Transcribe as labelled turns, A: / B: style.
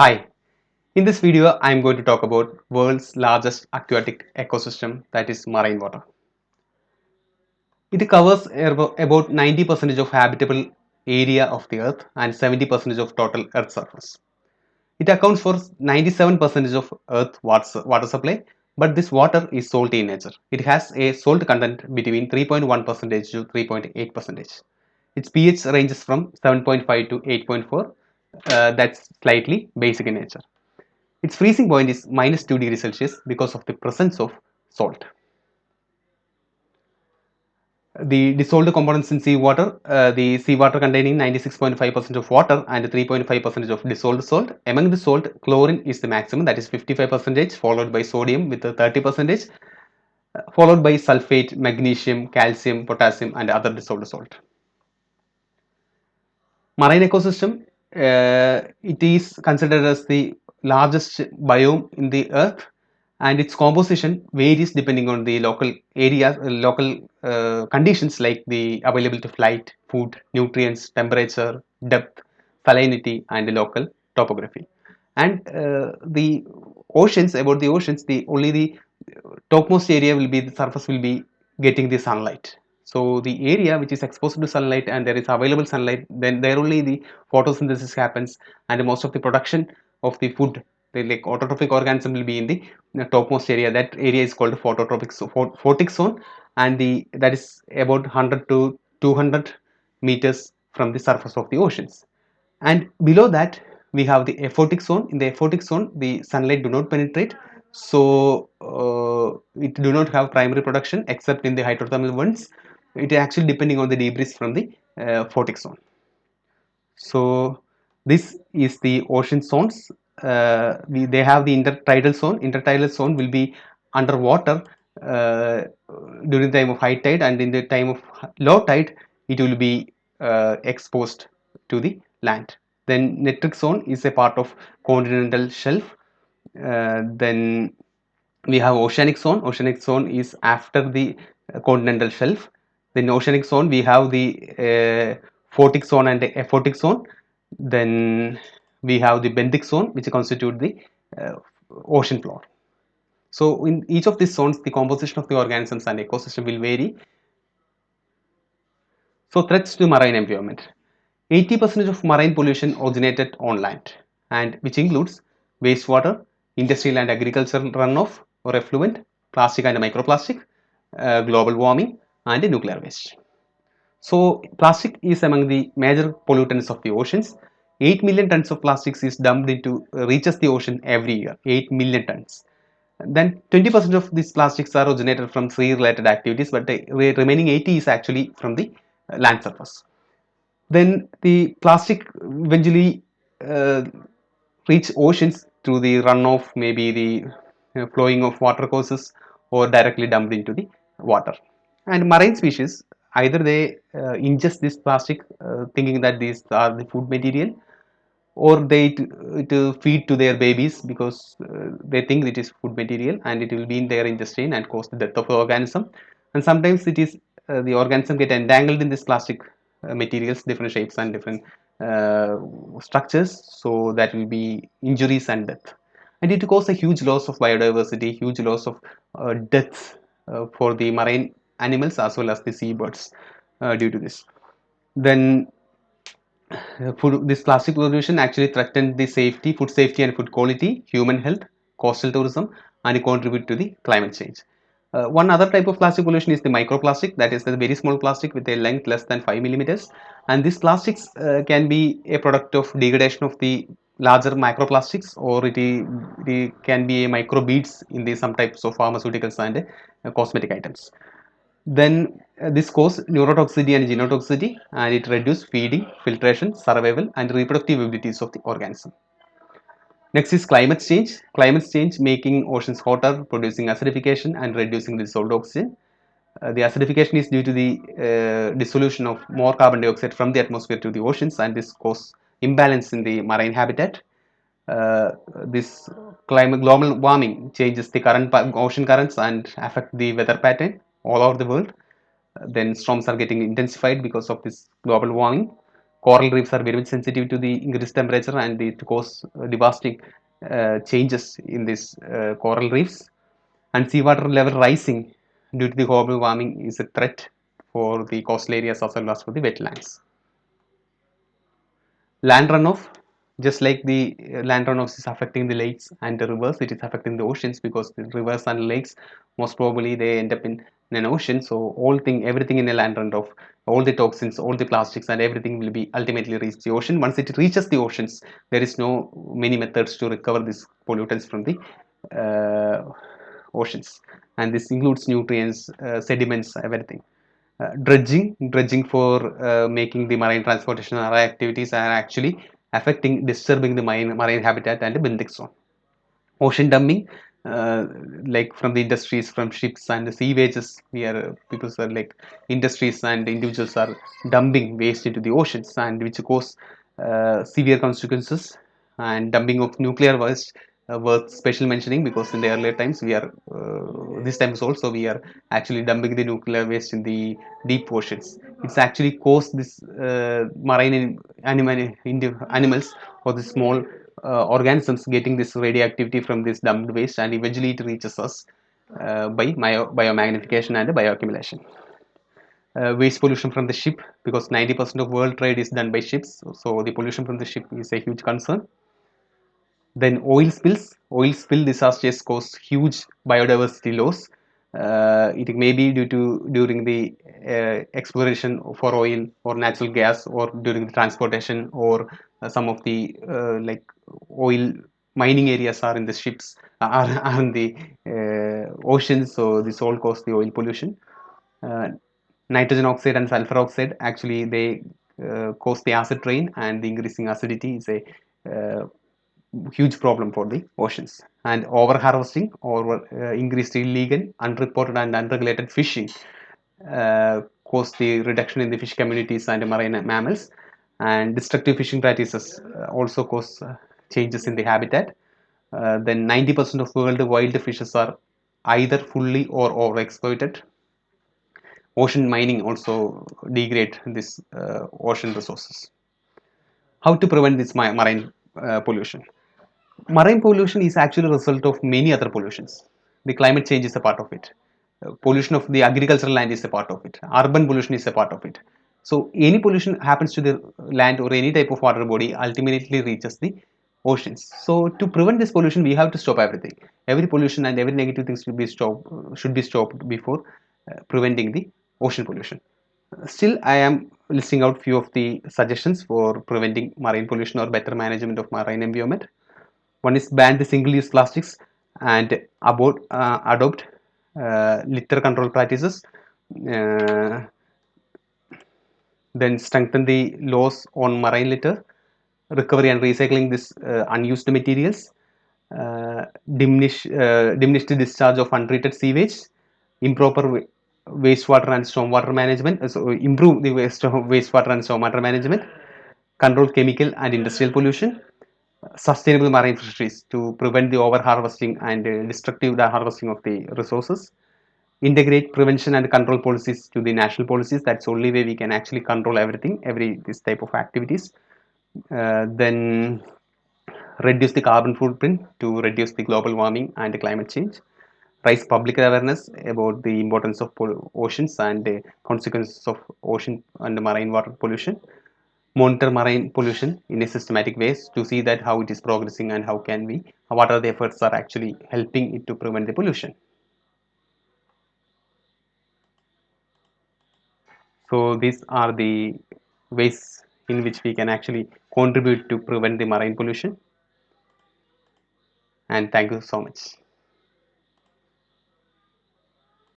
A: Hi, in this video I am going to talk about world's largest aquatic ecosystem, that is marine water. It covers about 90% of habitable area of the earth and 70% of total earth surface. It accounts for 97% of earth water supply, but this water is salty in nature. It has a salt content between 3.1% to 3.8%. Its pH ranges from 7.5 to 8.4. That's slightly basic in nature. Its freezing point is minus 2 degrees Celsius because of the presence of salt. The dissolved components in seawater, the seawater containing 96.5% of water and 3.5% of dissolved salt. Among the salt, chlorine is the maximum, that is 55%, followed by sodium with 30%, followed by sulfate, magnesium, calcium, potassium, and other dissolved salt. Marine ecosystem, it is considered as the largest biome in the earth, and its composition varies depending on the local areas, local conditions like the availability of light, food, nutrients, temperature, depth, salinity, and the local topography. And the oceans, about the oceans, the only the topmost area will be, the surface will be getting the sunlight. So the area which is exposed to sunlight and there is available sunlight, then there only the photosynthesis happens, and most of the production of the food, the like autotrophic organism, will be in the topmost area. That area is called photic zone, and the that is about 100 to 200 meters from the surface of the oceans. And below that we have the aphotic zone. In the aphotic zone the sunlight do not penetrate, so it do not have primary production except in the hydrothermal ones. It is actually depending on the debris from the aphotic zone. So this is the ocean zones. They have the intertidal zone. Intertidal zone will be underwater uh, during the time of high tide, and in the time of low tide it will be exposed to the land. Then metric zone is a part of continental shelf. Then we have oceanic zone. Oceanic zone is after the continental shelf. Then oceanic zone we have the photic zone and the aphotic zone. Then we have the benthic zone, which constitute the uh, ocean floor. So in each of these zones the composition of the organisms and ecosystem will vary. So threats to marine environment: 80% of marine pollution originated on land, and which includes wastewater, industrial and agricultural runoff or effluent, plastic and microplastic, global warming, and nuclear waste. So plastic is among the major pollutants of the oceans. 8 million tons of plastics is dumped into reaches the ocean every year. 8 million tons. Then 20% of these plastics are originated from sea related activities, but the remaining 80 is actually from the land surface. Then the plastic eventually uh, reach oceans through the runoff, maybe the flowing of water courses, or directly dumped into the water. And marine species, either they ingest this plastic thinking that these are the food material, or they feed to their babies because they think it is food material and it will be in their intestine and cause the death of the organism. And sometimes it is the organism get entangled in this plastic materials, different shapes and different uh, structures, so that will be injuries and death. And it causes a huge loss of biodiversity, huge loss of death for the marine animals as well as the seabirds due to this. Then this plastic pollution actually threatened the safety, food safety and food quality, human health, coastal tourism, and contribute to the climate change. One other type of plastic pollution is the microplastic, that is the very small plastic with a length less than 5 millimeters. And these plastics can be a product of degradation of the larger microplastics, or it can be a microbeads in the some types of pharmaceuticals and cosmetic items. Then this causes neurotoxicity and genotoxicity, and it reduces feeding, filtration, survival, and reproductive abilities of the organism. Next is climate change. Climate change making oceans hotter, producing acidification and reducing dissolved oxygen. The acidification is due to the dissolution of more carbon dioxide from the atmosphere to the oceans, and this causes imbalance in the marine habitat. Uh, this climate global warming changes the current ocean currents and affect the weather pattern all over the world. Then storms are getting intensified because of this global warming. Coral reefs are very much sensitive to the increased temperature and it cause devastating changes in these coral reefs. And seawater level rising due to the global warming is a threat for the coastal areas as well as for the wetlands. Land runoff, just like the land runoff is affecting the lakes and the rivers, it is affecting the oceans because the rivers and lakes most probably they end up in an ocean. So everything in a land runoff, all the toxins, all the plastics and everything will be ultimately reach the ocean. Once it reaches the oceans, there is no many methods to recover these pollutants from the uh, oceans, and this includes nutrients, sediments, everything. Dredging for making the marine transportation and other activities are actually disturbing the marine habitat and the benthic zone. Ocean dumping, uh, like from the industries, from ships and the sewages, people are like industries and individuals are dumping waste into the oceans, and which cause severe consequences. And dumping of nuclear waste worth special mentioning, because in the earlier times we are this times also we are actually dumping the nuclear waste in the deep oceans. It's actually caused this marine animals or the small organisms getting this radioactivity from this dumped waste, and eventually it reaches us by biomagnification and bioaccumulation. Waste pollution from the ship, because 90% of world trade is done by ships, so the pollution from the ship is a huge concern. Then oil spill disasters cause huge biodiversity loss. It may be due to during the exploration for oil or natural gas, or during the transportation, or some of the like oil mining areas are in the ships, are in the oceans. So this all cause the oil pollution. Uh, Nitrogen oxide and sulfur oxide actually they cause the acid rain, and the increasing acidity is a huge problem for the oceans. And over harvesting or increased illegal, unreported and unregulated fishing cause the reduction in the fish communities and marine mammals. And destructive fishing practices also cause changes in the habitat. Then 90% of world wild fishes are either fully or overexploited. Ocean mining also degrade this ocean resources. How to prevent this marine pollution? Marine pollution is actually a result of many other pollutions. The climate change is a part of it. Pollution of the agricultural land is a part of it. Urban pollution is a part of it. So any pollution happens to the land or any type of water body ultimately reaches the oceans. So to prevent this pollution, we have to stop everything. Every pollution and every negative thing should be stopped before preventing the ocean pollution. Still, I am listing out few of the suggestions for preventing marine pollution or better management of marine environment. One is ban the single-use plastics and adopt litter control practices. Uh, then strengthen the laws on marine litter, recovery and recycling this unused materials, diminish the discharge of untreated sewage, improper wastewater and stormwater management, so improve the wastewater and stormwater management, control chemical and industrial pollution, sustainable marine fisheries to prevent the over harvesting and destructive harvesting of the resources, integrate prevention and control policies to the national policies. That's the only way we can actually control everything, every this type of activities. Then reduce the carbon footprint to reduce the global warming and climate change, raise public awareness about the importance of oceans and consequences of ocean and marine water pollution, monitor marine pollution in a systematic ways to see that how it is progressing and how can we, what are the efforts are actually helping it to prevent the pollution. So these are the ways in which we can actually contribute to prevent the marine pollution. And thank you so much.